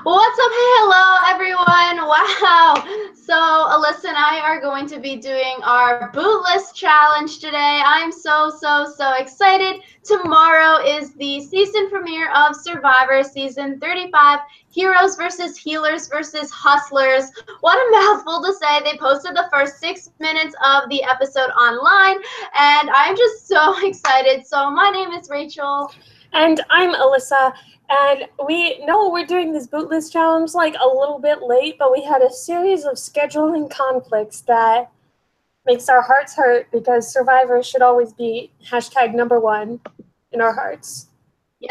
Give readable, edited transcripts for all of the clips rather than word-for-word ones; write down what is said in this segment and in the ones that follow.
What's up? Hey, hello, everyone. Wow. So, Alyssa and I are going to be doing our BOOTLIST challenge today. I'm so excited. Tomorrow is the season premiere of Survivor Season 35, Heroes versus Healers versus Hustlers. What a mouthful to say. They posted the first 6 minutes of the episode online, and I'm just so excited. So, my name is Rachel. And I'm Alyssa, and we know we're doing this BOOTLIST challenge like a little bit late, but we had a series of scheduling conflicts that makes our hearts hurt because Survivor should always be #1 in our hearts. Yeah,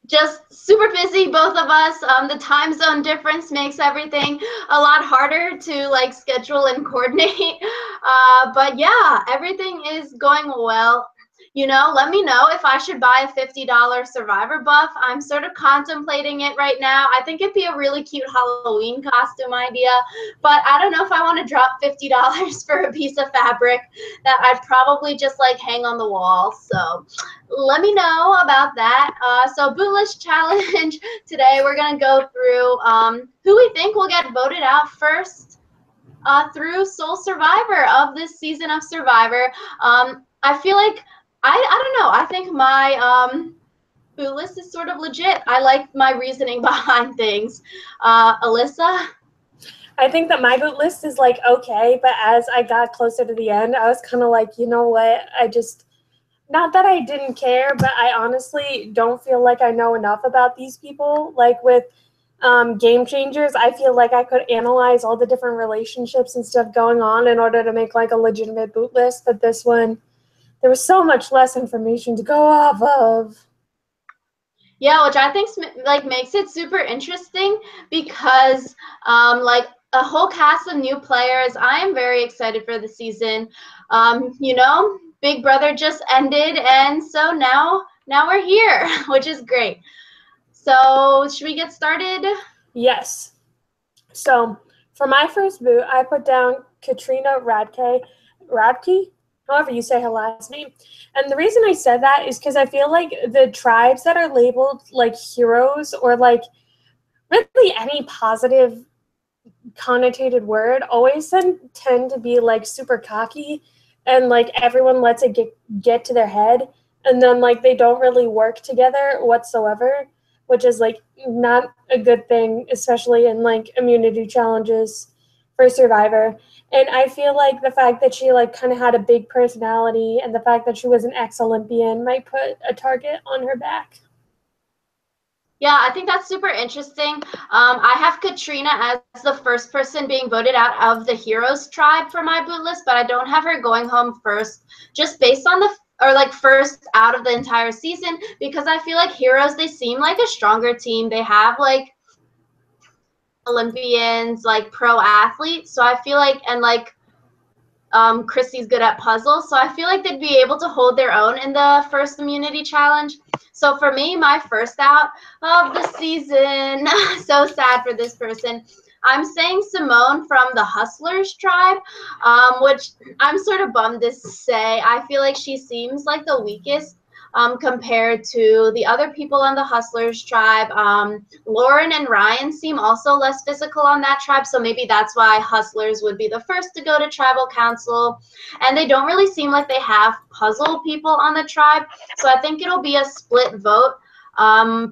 just super busy, both of us. The time zone difference makes everything a lot harder to like schedule and coordinate. But yeah, everything is going well. You know, let me know if I should buy a $50 Survivor buff. I'm sort of contemplating it right now. I think it'd be a really cute Halloween costume idea, but I don't know if I want to drop $50 for a piece of fabric that I'd probably just like hang on the wall. So let me know about that. So BOOTLIST challenge today, we're going to go through who we think will get voted out first through Sole Survivor of this season of Survivor. I feel like I don't know. I think my BOOTLIST is sort of legit. I like my reasoning behind things. Alyssa? I think that my BOOTLIST is like okay, but as I got closer to the end, I was kind of like, you know what? Not that I didn't care, but I honestly don't feel like I know enough about these people. Like with Game Changers, I feel like I could analyze all the different relationships and stuff going on in order to make like a legitimate BOOTLIST. But this one, there was so much less information to go off of. Yeah, which I think like makes it super interesting because like a whole cast of new players. I am very excited for the season. You know, Big Brother just ended, and so now we're here, which is great. So should we get started? Yes. So for my first boot, I put down Katrina Radke, however you say her last name. And the reason I said that is because I feel like the tribes that are labeled like heroes or like really any positive connotated word always tend to be like super cocky and like everyone lets it get to their head and then like they don't really work together whatsoever, which is like not a good thing, especially in like immunity challenges for Survivor. And I feel like the fact that she like kind of had a big personality and the fact that she was an ex-Olympian might put a target on her back. Yeah, I think that's super interesting. I have Katrina as the first person being voted out of the Heroes tribe for my BOOTLIST, but I don't have her going home first, just based on like first out of the entire season, because I feel like Heroes, they seem like a stronger team. They have like Olympians, like pro athletes. So I feel like, and like Christy's good at puzzles. So I feel like they'd be able to hold their own in the first immunity challenge. So for me, my first out of the season, so sad for this person, I'm saying Simone from the Hustlers tribe, which I'm sort of bummed to say. I feel like she seems like the weakest compared to the other people on the Hustlers tribe. Lauren and Ryan seem also less physical on that tribe, so maybe that's why Hustlers would be the first to go to tribal council. And they don't really seem like they have puzzle people on the tribe, so I think it'll be a split vote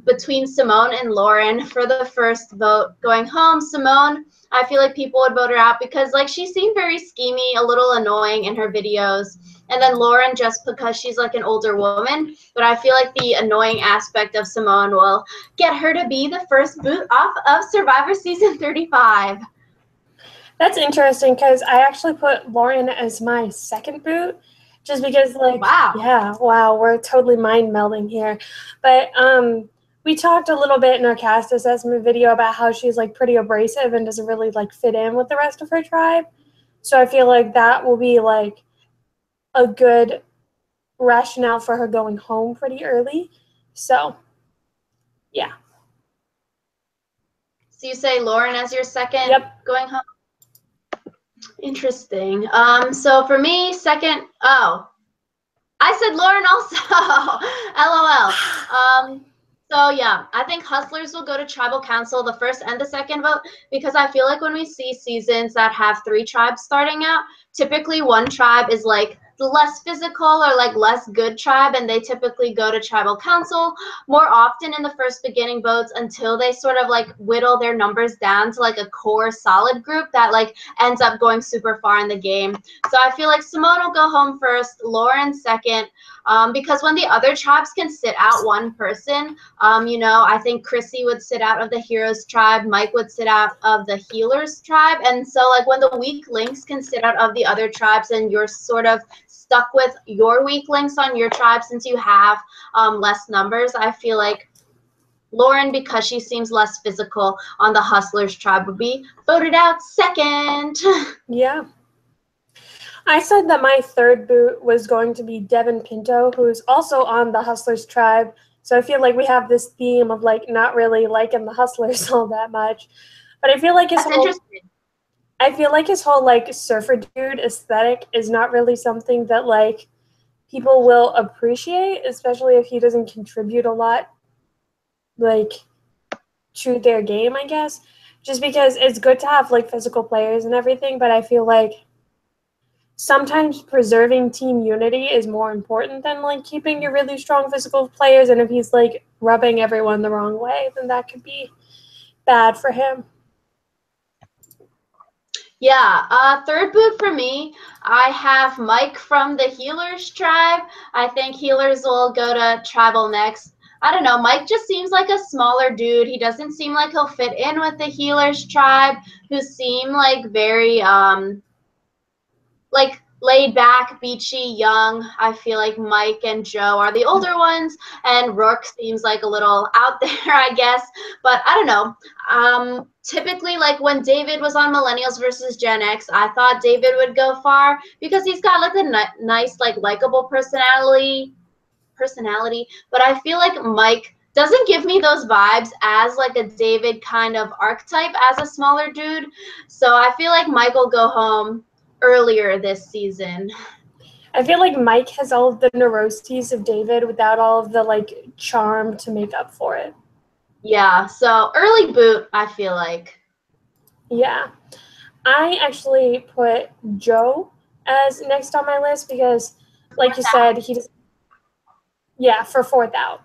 between Simone and Lauren for the first vote going home. Simone, I feel like people would vote her out because like she seemed very schemy, a little annoying in her videos. And then Lauren, just because she's like an older woman, but I feel like the annoying aspect of Simone will get her to be the first boot off of Survivor Season 35. That's interesting because I actually put Lauren as my second boot just because like, wow. Yeah, wow, we're totally mind melding here. But we talked a little bit in our cast assessment video about how she's like pretty abrasive and doesn't really like fit in with the rest of her tribe. So I feel like that will be like a good rationale for her going home pretty early. So, yeah. So you say Lauren as your second going home? Interesting. So for me, second, I said Lauren also. LOL. So yeah, I think Hustlers will go to Tribal Council, the first and the second vote, because I feel like when we see seasons that have 3 tribes starting out, typically one tribe is like the less physical or like less good tribe, and they typically go to Tribal Council more often in the first beginning votes until they sort of like whittle their numbers down to like a core solid group that like ends up going super far in the game. So I feel like Simone will go home first, Lauren second, because when the other tribes can sit out one person, I think Chrissy would sit out of the Heroes tribe, Mike would sit out of the Healers tribe, and so like when the weak links can sit out of the other tribes and you're sort of stuck with your weak links on your tribe since you have less numbers, I feel like Lauren, because she seems less physical on the Hustlers tribe, would be voted out second. Yeah. I said that my third boot was going to be Devin Pinto, who's also on the Hustlers tribe. So I feel like we have this theme of like not really liking the Hustlers all that much. But I feel like his whole like surfer dude aesthetic is not really something that like people will appreciate, especially if he doesn't contribute a lot like to their game, I guess. Just because it's good to have like physical players and everything, but I feel like sometimes preserving team unity is more important than like keeping your really strong physical players. And if he's like rubbing everyone the wrong way, then that could be bad for him. Yeah, third boot for me, I have Mike from the Healers tribe. I think Healers will go to Tribal next. I don't know, Mike just seems like a smaller dude. He doesn't seem like he'll fit in with the Healers tribe, who seem like very like laid back, beachy, young. I feel like Mike and Joe are the older ones, and Rourke seems like a little out there, I guess. But I don't know. Typically, like when David was on Millennials versus Gen X, I thought David would go far because he's got like a nice, like likable personality. But I feel like Mike doesn't give me those vibes as like a David kind of archetype as a smaller dude. So I feel like Mike will go home earlier this season. I feel like Mike has all of the neuroses of David without all of the like charm to make up for it. Yeah, so early boot, I feel like. Yeah. I actually put Joe as next on my list because, like you said, he just, yeah, for fourth out.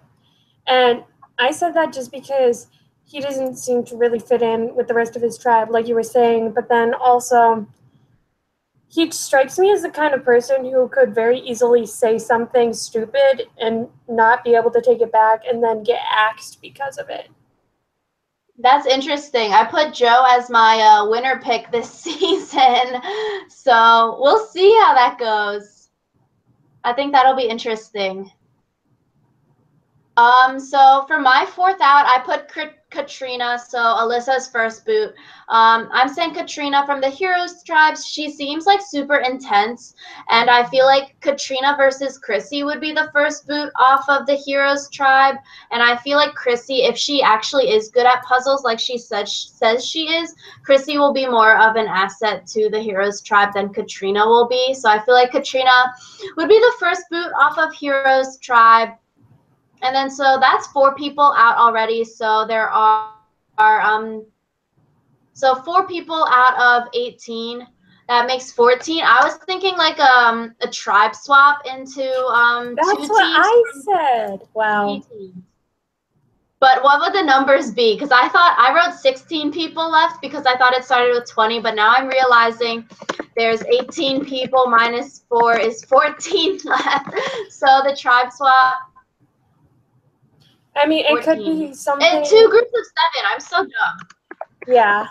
And I said that just because he doesn't seem to really fit in with the rest of his tribe, like you were saying, but then also he strikes me as the kind of person who could very easily say something stupid and not be able to take it back and then get axed because of it. That's interesting. I put Joe as my winner pick this season, so we'll see how that goes. I think that'll be interesting. So for my fourth out, I put Katrina, so Alyssa's first boot. I'm saying Katrina from the Heroes tribes. She seems like super intense, and I feel like Katrina versus Chrissy would be the first boot off of the Heroes tribe. And I feel like Chrissy, if she actually is good at puzzles like she says she is, Chrissy will be more of an asset to the Heroes tribe than Katrina will be. So I feel like Katrina would be the first boot off of Heroes tribe. And then so that's 4 people out already. So there are 4 people out of 18. That makes 14. I was thinking like a tribe swap into That's 2 what teams. I said. Wow. But what would the numbers be? Because I wrote 16 people left because I thought it started with 20, but now I'm realizing there's 18 people minus 4 is 14 left. So the tribe swap. I mean, it 14. could be something. And 2 groups of 7. I'm so dumb. Yeah.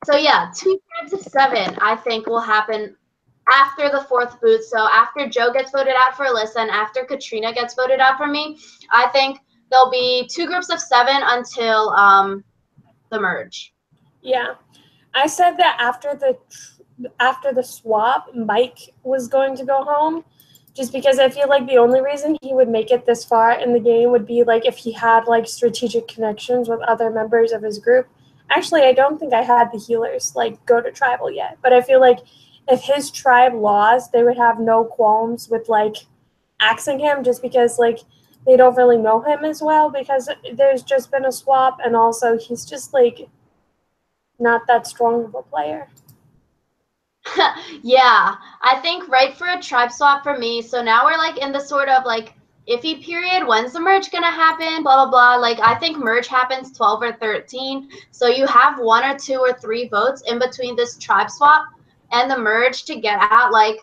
So yeah, 2 tribes of 7, I think, will happen after the 4th boot. So after Joe gets voted out for Alyssa and after Katrina gets voted out for me, I think there'll be 2 groups of 7 until the merge. Yeah. I said that after the swap, Mike was going to go home, just because I feel like the only reason he would make it this far in the game would be like if he had like strategic connections with other members of his group. Actually, I don't think I had the Healers like go to tribal yet, but I feel like if his tribe lost, they would have no qualms with like axing him, just because like they don't really know him as well because there's just been a swap, and also he's just like not that strong of a player. Yeah, I think right for a tribe swap for me. So now we're like in the sort of like iffy period. When's the merge gonna happen? Blah blah blah. Like I think merge happens 12 or 13. So you have 1 or 2 or 3 votes in between this tribe swap and the merge to get out. Like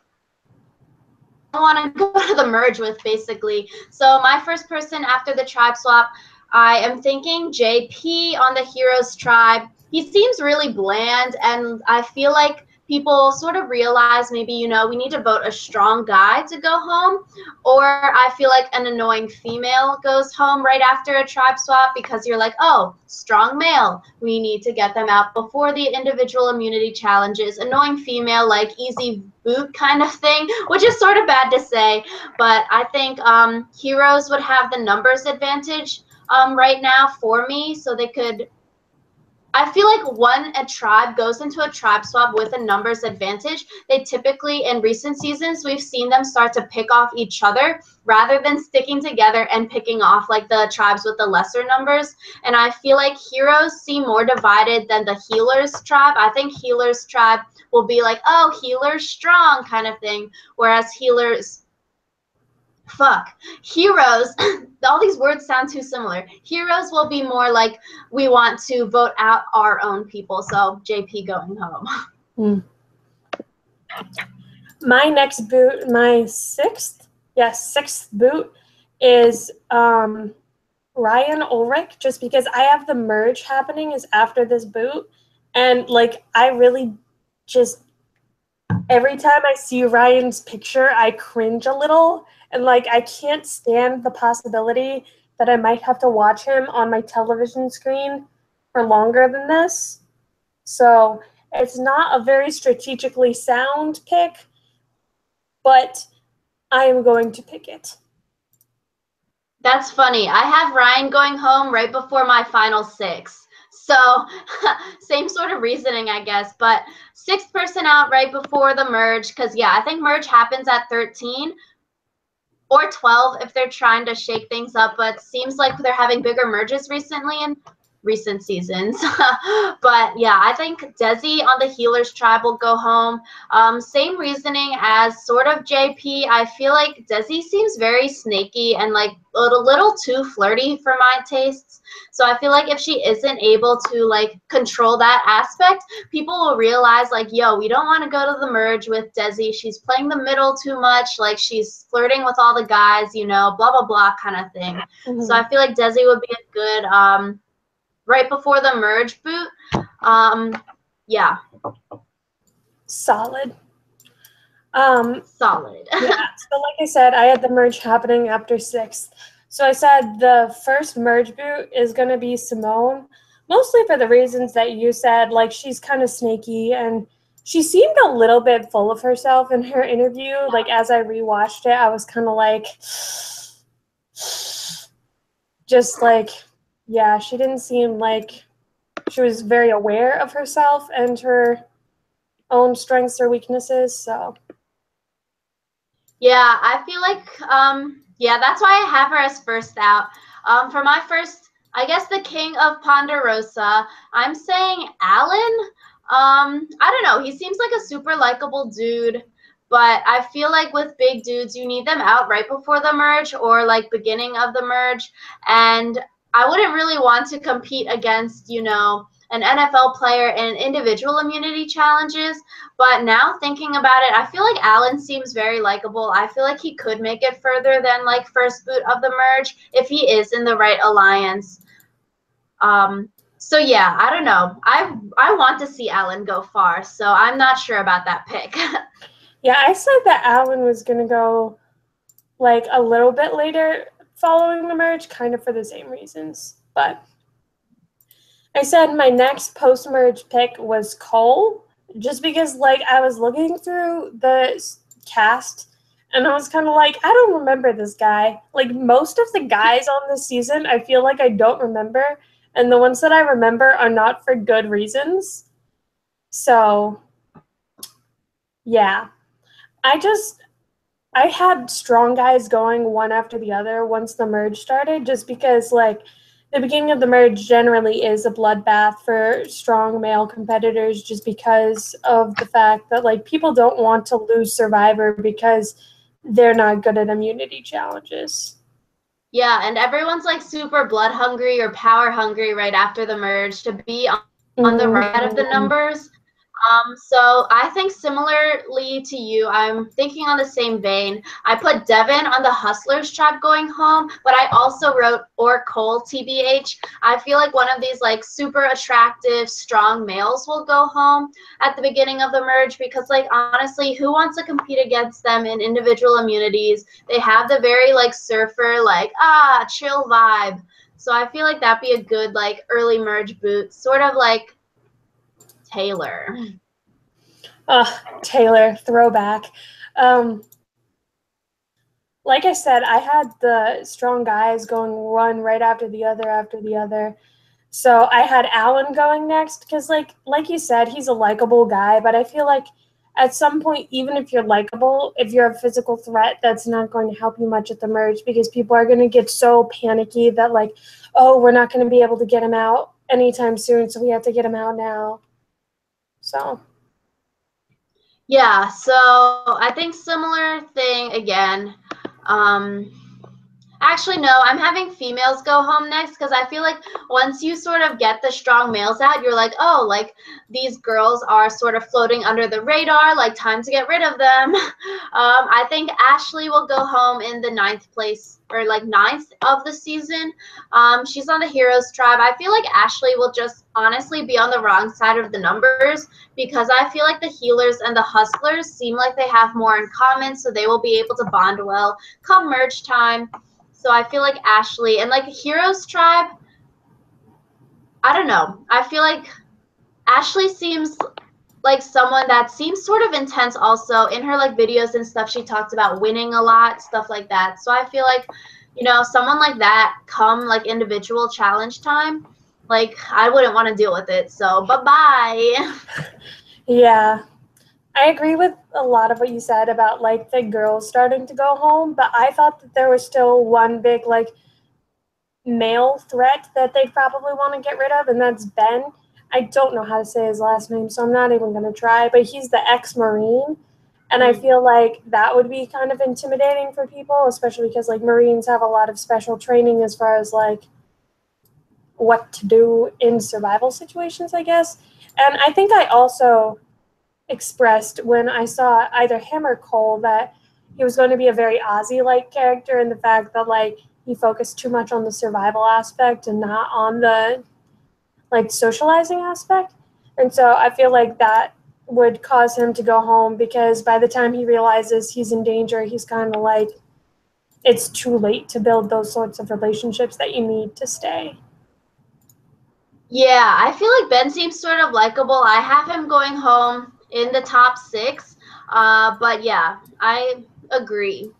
I want to go to the merge with basically. So my first person after the tribe swap, I am thinking JP on the Heroes tribe. He seems really bland, and I feel like people sort of realize maybe, you know, we need to vote a strong guy to go home, or I feel like an annoying female goes home right after a tribe swap because you're like, oh, strong male, we need to get them out before the individual immunity challenges. Annoying female, like easy boot kind of thing, which is sort of bad to say, but I think Heroes would have the numbers advantage right now for me, so they could. I feel like when a tribe goes into a tribe swap with a numbers advantage, they typically, in recent seasons, we've seen them start to pick off each other rather than sticking together and picking off like the tribes with the lesser numbers. And I feel like Heroes seem more divided than the Healers tribe. I think Healers tribe will be like, oh, Healers strong kind of thing, whereas Heroes, all these words sound too similar. Heroes will be more like, we want to vote out our own people. So JP going home. My next boot, my sixth boot is Ryan Ulrich, just because I have the merge happening is after this boot. And like, I really just, every time I see Ryan's picture, I cringe a little. And like, I can't stand the possibility that I might have to watch him on my television screen for longer than this. So it's not a very strategically sound pick, but I am going to pick it. That's funny. I have Ryan going home right before my final 6. So same sort of reasoning, I guess. But 6th person out right before the merge, because, yeah, I think merge happens at 13 or 12 if they're trying to shake things up. But seems like they're having bigger merges recently in recent seasons. But, yeah, I think Desi on the Healers tribe will go home. Same reasoning as sort of JP. I feel like Desi seems very snaky and like a little too flirty for my tastes. So I feel like if she isn't able to like control that aspect, people will realize like, yo, we don't want to go to the merge with Desi. She's playing the middle too much. Like she's flirting with all the guys, you know, blah, blah, blah kind of thing. Mm-hmm. So I feel like Desi would be a good right before the merge boot. Yeah. Solid. Solid. Yeah. So like I said, I had the merge happening after 6th. So I said the first merge boot is going to be Simone, mostly for the reasons that you said. Like she's kind of snaky and she seemed a little bit full of herself in her interview. Like as I rewatched it, I was kind of like, just like, yeah, she didn't seem like she was very aware of herself and her own strengths or weaknesses. So yeah, I feel like yeah, that's why I have her as first out. For my first, I guess the king of Ponderosa, I'm saying Alan. I don't know, he seems like a super likable dude, but I feel like with big dudes, you need them out right before the merge or like beginning of the merge, and I wouldn't really want to compete against, you know, an NFL player in individual immunity challenges. But now thinking about it, I feel like Alan seems very likable. I feel like he could make it further than like first boot of the merge if he is in the right alliance. So yeah, I don't know. I want to see Alan go far, so I'm not sure about that pick. Yeah, I said that Alan was going to go like a little bit later following the merge, kind of for the same reasons. But I said my next post-merge pick was Cole, just because like I was looking through the cast and I was kind of like, I don't remember this guy. Like most of the guys on this season, I feel like I don't remember, and the ones that I remember are not for good reasons. So yeah, I I had strong guys going one after the other once the merge started, just because like the beginning of the merge generally is a bloodbath for strong male competitors, just because of the fact that like people don't want to lose Survivor because they're not good at immunity challenges. Yeah, and everyone's like super blood hungry or power hungry right after the merge to be on the right side of the numbers. So I think similarly to you, I'm thinking on the same vein. I put Devin on the Hustlers tribe going home, but I also wrote or Cole TBH. I feel like one of these like super attractive, strong males will go home at the beginning of the merge because like honestly, who wants to compete against them in individual immunities? They have the very like surfer, like chill vibe. So I feel like that'd be a good like early merge boot, sort of like Taylor. Taylor, throwback. Like I said, I had the strong guys going one right after the other. So I had Alan going next because, like you said, he's a likable guy. But I feel like at some point, even if you're likable, if you're a physical threat, that's not going to help you much at the merge because people are going to get so panicky that like, oh, we're not going to be able to get him out anytime soon, so we have to get him out now. So. Yeah, so I think similar thing again. Actually, no, I'm having females go home next because I feel like once you sort of get the strong males out, you're like, oh, like these girls are sort of floating under the radar, like time to get rid of them. I think Ashley will go home in the 9th place or like 9th of the season. She's on the Heroes tribe. I feel like Ashley will just honestly be on the wrong side of the numbers because I feel like the healers and the hustlers seem like they have more in common, so they will be able to bond well come merge time. So I feel like Ashley and like Heroes tribe, I don't know. I feel like Ashley seems like someone that seems sort of intense also in her like videos and stuff. She talks about winning a lot, stuff like that. So I feel like, you know, someone like that come like individual challenge time, like I wouldn't want to deal with it. So bye-bye. Yeah. I agree with a lot of what you said about like the girls starting to go home, but I thought that there was still one big like male threat that they'd probably want to get rid of, and that's Ben. I don't know how to say his last name, so I'm not even going to try, but he's the ex-Marine, and I feel like that would be kind of intimidating for people, especially because like Marines have a lot of special training as far as like what to do in survival situations, I guess. And I think I also expressed when I saw either him or Cole that he was going to be a very Ozzy-like character, and the fact that like he focused too much on the survival aspect and not on the like socializing aspect. And so I feel like that would cause him to go home because by the time he realizes he's in danger, he's kind of like, it's too late to build those sorts of relationships that you need to stay. Yeah, I feel like Ben seems sort of likable. I have him going home in the top 6. But yeah, I agree.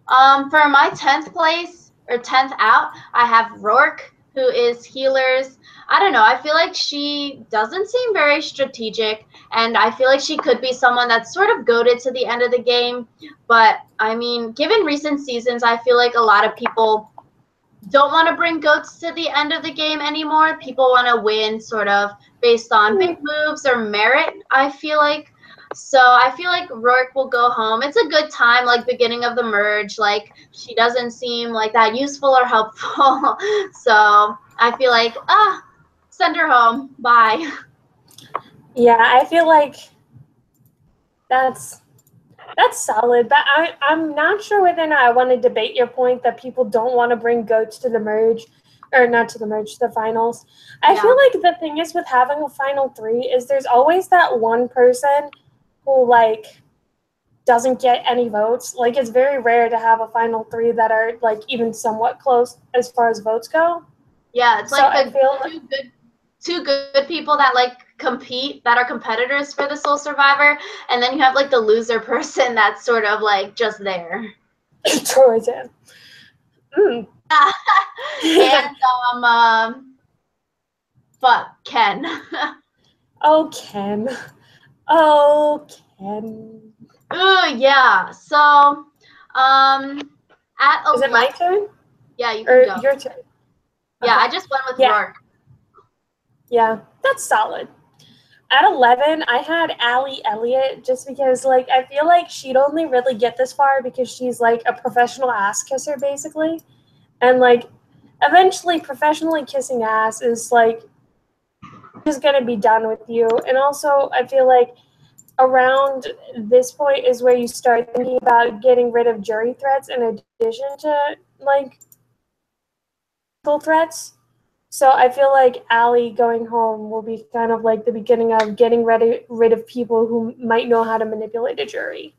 For my 10th place or 10th out, I have Rourke, who is healers. I don't know. I feel like she doesn't seem very strategic, and I feel like she could be someone that's sort of goaded to the end of the game. But I mean, given recent seasons, I feel like a lot of people don't want to bring goats to the end of the game anymore. People want to win sort of based on big moves or merit, I feel like. So I feel like Rourke will go home. It's a good time, like beginning of the merge. Like she doesn't seem like that useful or helpful. So I feel like, send her home. Bye. Yeah, I feel like that's solid, but I'm not sure whether or not I want to debate your point that people don't want to bring goats to the merge, or not to the merge, to the finals. I feel like the thing is with having a final 3 is there's always that one person who like doesn't get any votes. Like it's very rare to have a final 3 that are like even somewhat close as far as votes go. Yeah, it's So like I feel two good people that like compete, that are competitors for the Soul Survivor, and then you have like the loser person that's sort of like just there. towards it. And fuck Ken. Oh, Ken. Oh, Ken. Ooh, yeah. So At 11. Is it my turn? Yeah, you Or can go. your turn? Yeah, Okay. I just went with Yeah. Rourke. Yeah, that's solid. At 11, I had Allie Elliott just because, like, I feel like she'd only really get this far because she's, like, a professional ass kisser, basically. And, like, eventually professionally kissing ass is, like, just going to be done with you. And also, I feel like around this point is where you start thinking about getting rid of jury threats in addition to, like, legal threats. So I feel like Allie going home will be kind of like the beginning of getting rid of people who might know how to manipulate a jury.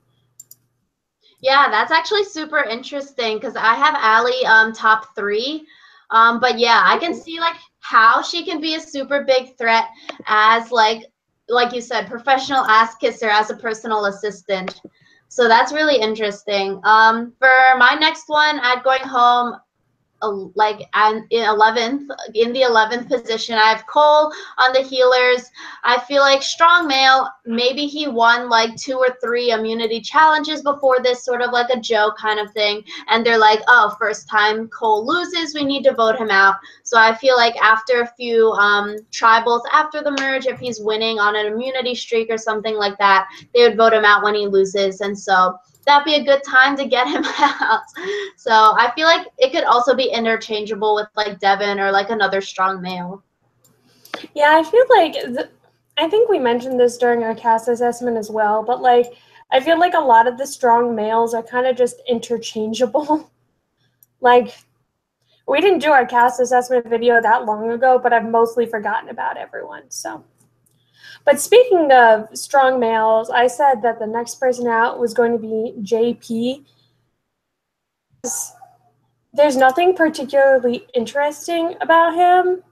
Yeah, that's actually super interesting because I have Allie top 3. But yeah, I can see like how she can be a super big threat as like you said, professional ass kisser as a personal assistant. So that's really interesting. For my next one, at going home, like in 11th, in the 11th position, I have Cole on the healers. I feel like strong male, maybe he won like 2 or 3 immunity challenges before this, sort of like a joke kind of thing, and they're like, oh, first time Cole loses, we need to vote him out. So I feel like after a few tribals after the merge, if he's winning on an immunity streak or something like that, they would vote him out when he loses. And so that'd be a good time to get him out. So I feel like it could also be interchangeable with like Devin or like another strong male. Yeah, I feel like I think we mentioned this during our cast assessment as well, but like I feel like a lot of the strong males are kind of just interchangeable. Like we didn't do our cast assessment video that long ago, but I've mostly forgotten about everyone. So, but speaking of strong males, I said that the next person out was going to be JP. There's nothing particularly interesting about him.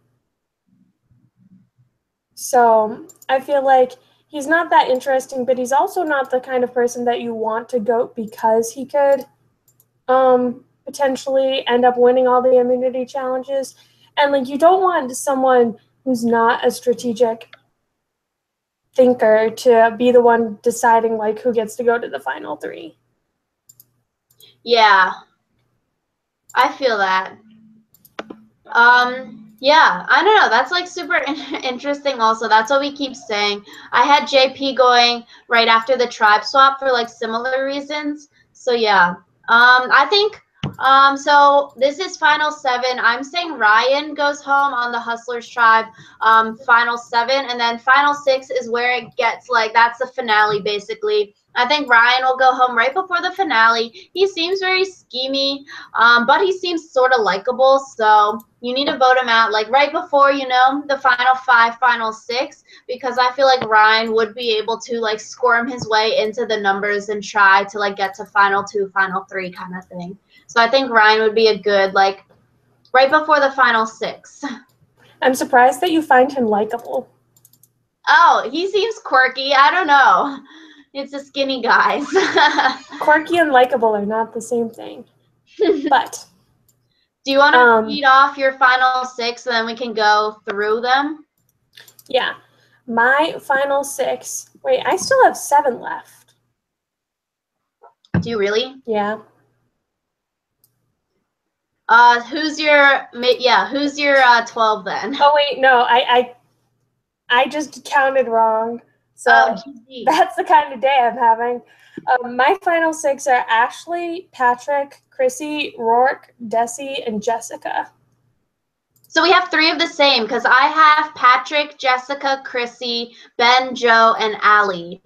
So I feel like he's not that interesting, but he's also not the kind of person that you want to go because he could potentially end up winning all the immunity challenges. And like you don't want someone who's not a strategic thinker to be the one deciding like who gets to go to the final 3. Yeah, I feel that. Yeah, I don't know. That's like super interesting also. That's what we keep saying. I had JP going right after the tribe swap for like similar reasons. So yeah. I think so this is final 7. I'm saying Ryan goes home on the Hustlers tribe, final 7, and then final 6 is where it gets like that's the finale basically. I think Ryan will go home right before the finale. He seems very schemy, but he seems sort of likable, so you need to vote him out like right before, you know, the final 5, final 6, because I feel like Ryan would be able to like squirm his way into the numbers and try to like get to final 2, final 3 kind of thing. So I think Ryan would be a good like right before the final 6. I'm surprised that you find him likable. Oh, he seems quirky. I don't know. It's a skinny guy. Quirky and likable are not the same thing. But do you want to read off your final 6 and then we can go through them? Yeah. My final 6. Wait, I still have 7 left. Do you really? Yeah. Who's your 12 then? Oh wait, no, I just counted wrong. So that's the kind of day I'm having. My final 6 are Ashley, Patrick, Chrissy, Rourke, Desi, and Jessica. So we have 3 of the same because I have Patrick, Jessica, Chrissy, Ben, Joe, and Allie.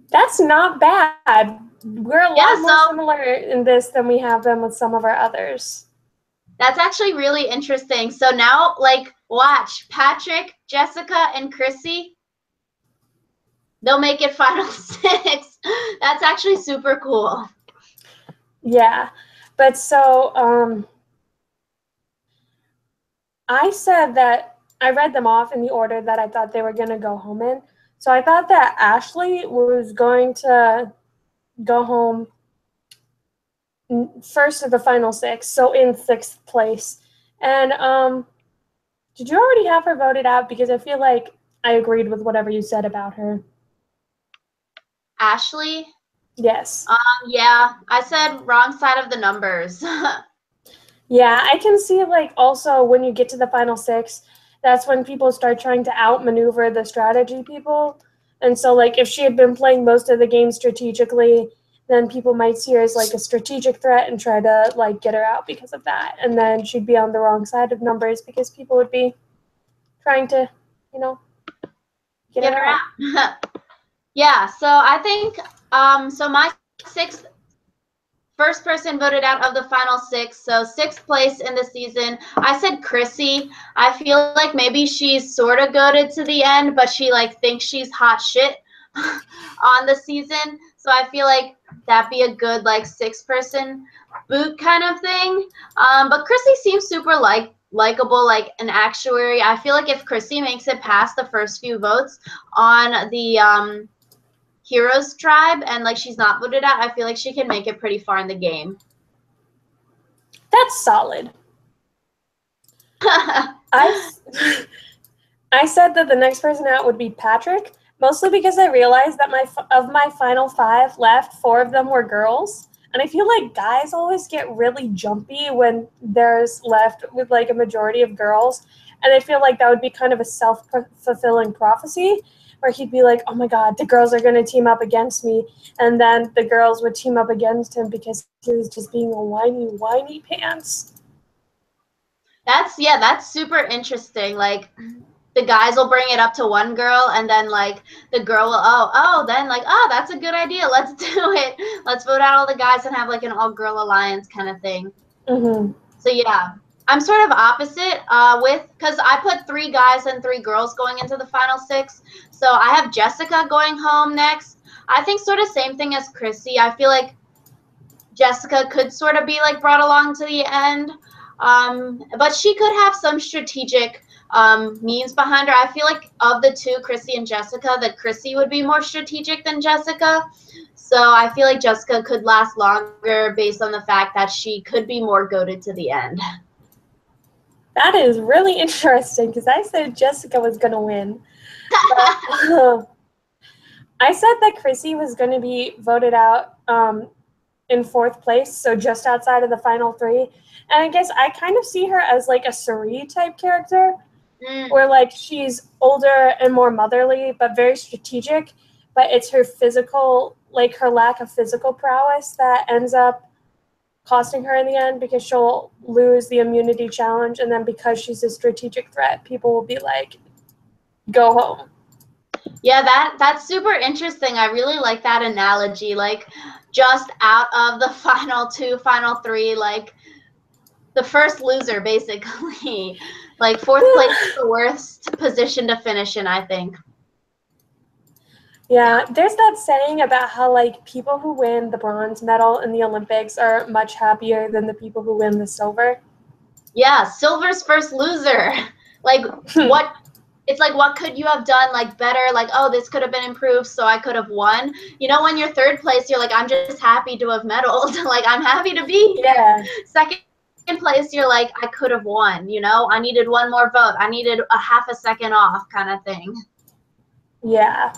That's not bad. We're a lot more similar in this than we have been with some of our others. That's actually really interesting. So now, like, watch Patrick, Jessica, and Chrissy. They'll make it final 6. That's actually super cool. Yeah, but so I said that I read them off in the order that I thought they were going to go home in. So I thought that Ashley was going to go home first of the final 6, so in 6th place. And did you already have her voted out? Because I feel like I agreed with whatever you said about her. Ashley? Yes. Yeah, I said wrong side of the numbers. Yeah, I can see, like, also when you get to the final six, that's when people start trying to outmaneuver the strategy people. And so, like, if she had been playing most of the game strategically, then people might see her as, like, a strategic threat and try to, like, get her out because of that. And then she'd be on the wrong side of numbers because people would be trying to, you know, get her out. Yeah, so I think, so my first person voted out of the final six, so sixth place in the season. I said Chrissy. I feel like maybe she's sort of goated to the end, but she like thinks she's hot shit on the season. So I feel like that'd be a good like six-person boot kind of thing. But Chrissy seems super likable, like an actuary. I feel like if Chrissy makes it past the first few votes on the Heroes tribe and like she's not voted out, I feel like she can make it pretty far in the game. That's solid. I said that the next person out would be Patrick, mostly because I realized that of my final five left, four of them were girls. And I feel like guys always get really jumpy when there's left with like a majority of girls. And I feel like that would be kind of a self-fulfilling prophecy where he'd be like, oh my God, the girls are going to team up against me. And then the girls would team up against him because he was just being a whiny pants. That's super interesting. Like the guys will bring it up to one girl and then like the girl will then like, oh, that's a good idea, let's do it, let's vote out all the guys and have like an all-girl alliance kind of thing. So yeah, I'm sort of opposite because I put 3 guys and 3 girls going into the final 6. So I have Jessica going home next. I think sort of same thing as Chrissy. I feel like Jessica could sort of be like brought along to the end, but she could have some strategic means behind her. I feel like of the 2, Chrissy and Jessica, that Chrissy would be more strategic than Jessica. So I feel like Jessica could last longer based on the fact that she could be more goated to the end. That is really interesting because I said Jessica was going to win. I said that Chrissy was going to be voted out in 4th place, so just outside of the final 3. And I guess I kind of see her as like a Suri type character, where like she's older and more motherly, but very strategic. But it's her physical, like her lack of physical prowess that ends up costing her in the end because she'll lose the immunity challenge. And then because she's a strategic threat, people will be like, go home. Yeah, that's super interesting. I really like that analogy. Like, just out of the final 2, final 3, like the first loser, basically. Like 4th place is the worst position to finish in, I think. Yeah, there's that saying about how like people who win the bronze medal in the Olympics are much happier than the people who win the silver. Yeah, silver's first loser. Like what? It's like, what could you have done like better? Like, oh, this could have been improved, so I could have won. You know, when you're 3rd place, you're like, I'm just happy to have medaled. Like, I'm happy to be here. Yeah. 2nd place, you're like, I could have won. You know, I needed one more vote. I needed a half a second off, kind of thing. Yeah.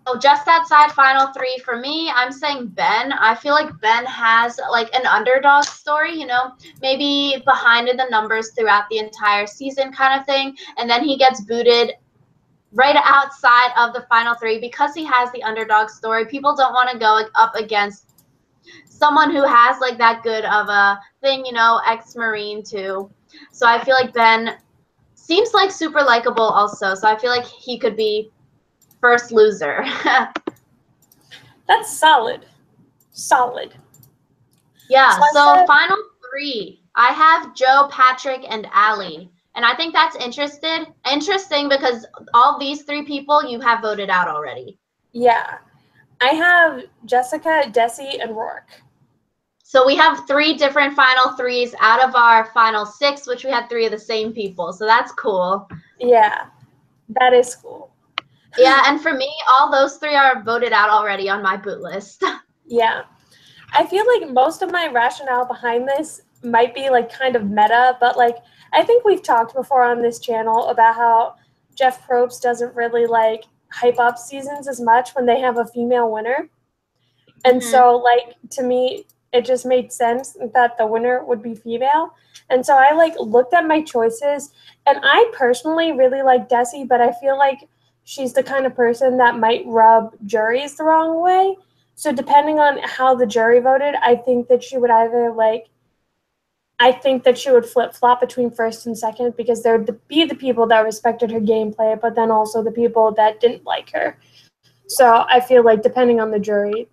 So just outside final 3 for me, I'm saying Ben. I feel like Ben has like an underdog story, you know, maybe behind in the numbers throughout the entire season kind of thing. And then he gets booted right outside of the final 3 because he has the underdog story. People don't want to go up against someone who has like that good of a thing, you know, ex-Marine too. So I feel like Ben seems like super likable also. So I feel like he could be first loser. That's solid. Solid. Yeah, so final 3. I have Joe, Patrick, and Allie. And I think that's interesting because all these 3 people you have voted out already. Yeah. I have Jessica, Desi, and Rourke. So we have 3 different final 3s out of our final 6, which we had 3 of the same people. So that's cool. Yeah, that is cool. Yeah, and for me, all those 3 are voted out already on my boot list. Yeah. I feel like most of my rationale behind this might be like kind of meta, but like I think we've talked before on this channel about how Jeff Probst doesn't really like hype up seasons as much when they have a female winner. And so, like, to me, it just made sense that the winner would be female. And so I, like, looked at my choices, and I personally really like Desi, but I feel like she's the kind of person that might rub juries the wrong way. So depending on how the jury voted, I think that she would either, like, I think that she would flip-flop between first and second, because there would be the people that respected her gameplay, but then also the people that didn't like her. So I feel like depending on the jury,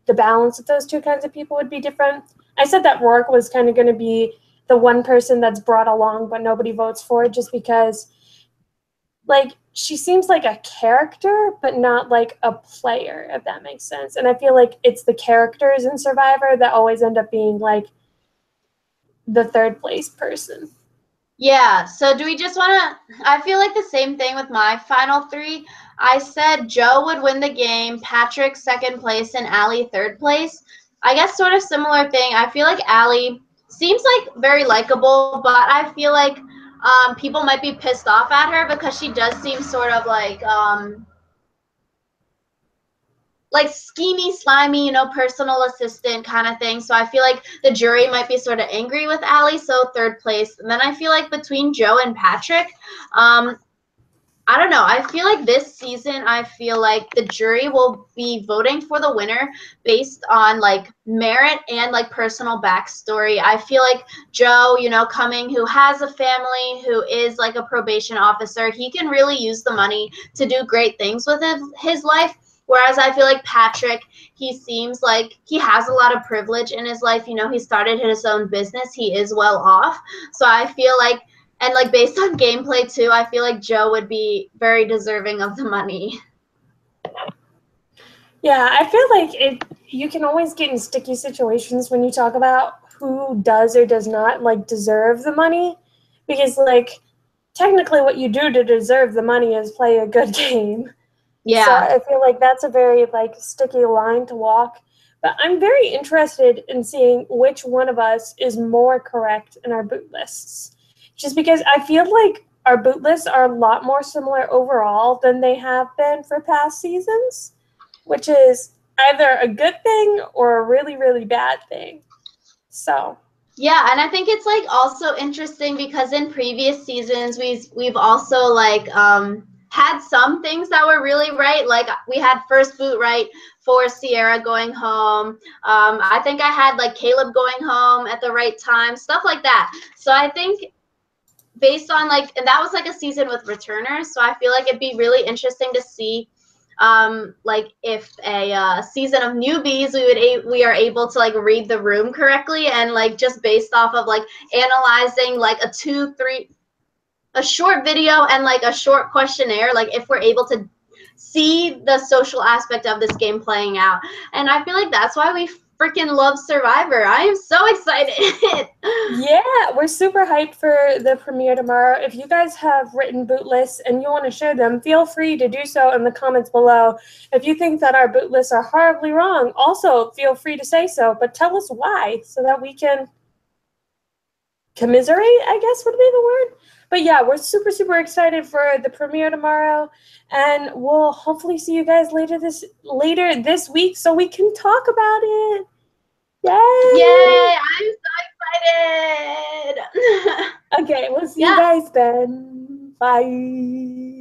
the balance of those two kinds of people would be different. I said that Rourke was kind of going to be the one person that's brought along but nobody votes for, just because, like, she seems like a character but not like a player, if that makes sense. And I feel like it's the characters in Survivor that always end up being like the third place person. Yeah, so do we just want to, I feel like the same thing with my final three. I said Joe would win the game, Patrick second place, and Allie third place. I guess sort of similar thing. I feel like Allie seems like very likable, but I feel like people might be pissed off at her because she does seem sort of like schemy, slimy, you know, personal assistant kind of thing. So I feel like the jury might be sort of angry with Allie, so third place. And then I feel like between Joe and Patrick, I don't know. I feel like this season, I feel like the jury will be voting for the winner based on like merit and like personal backstory. I feel like Joe, you know, coming who has a family, who is like a probation officer, he can really use the money to do great things with his life. Whereas I feel like Patrick, he seems like he has a lot of privilege in his life. You know, he started his own business. He is well off. So I feel like, and like based on gameplay too, I feel like Joe would be very deserving of the money. Yeah, I feel like you can always get in sticky situations when you talk about who does or does not like deserve the money, because like technically what you do to deserve the money is play a good game. Yeah. So I feel like that's a very like sticky line to walk. But I'm very interested in seeing which one of us is more correct in our boot lists. Just because I feel like our boot lists are a lot more similar overall than they have been for past seasons, which is either a good thing or a really, really bad thing. So yeah, and I think it's like also interesting because in previous seasons we've also like had some things that were really right. Like we had first boot right for Sierra going home. I think I had like Caleb going home at the right time, stuff like that. So I think based on like, and that was like a season with returners. So I feel like it'd be really interesting to see like if a season of newbies we are able to like read the room correctly, and like just based off of like analyzing like a short video and like a short questionnaire, like if we're able to see the social aspect of this game playing out. And I feel like that's why we freaking love Survivor. I am so excited. yeah, we're super hyped for the premiere tomorrow. If you guys have written boot lists and you want to share them, feel free to do so in the comments below. If you think that our boot lists are horribly wrong, also feel free to say so, but tell us why so that we can commiserate, I guess would be the word. But yeah, we're super, super excited for the premiere tomorrow, and we'll hopefully see you guys later this week so we can talk about it. Yay! Yay! I'm so excited. Okay, we'll see you guys then. Bye.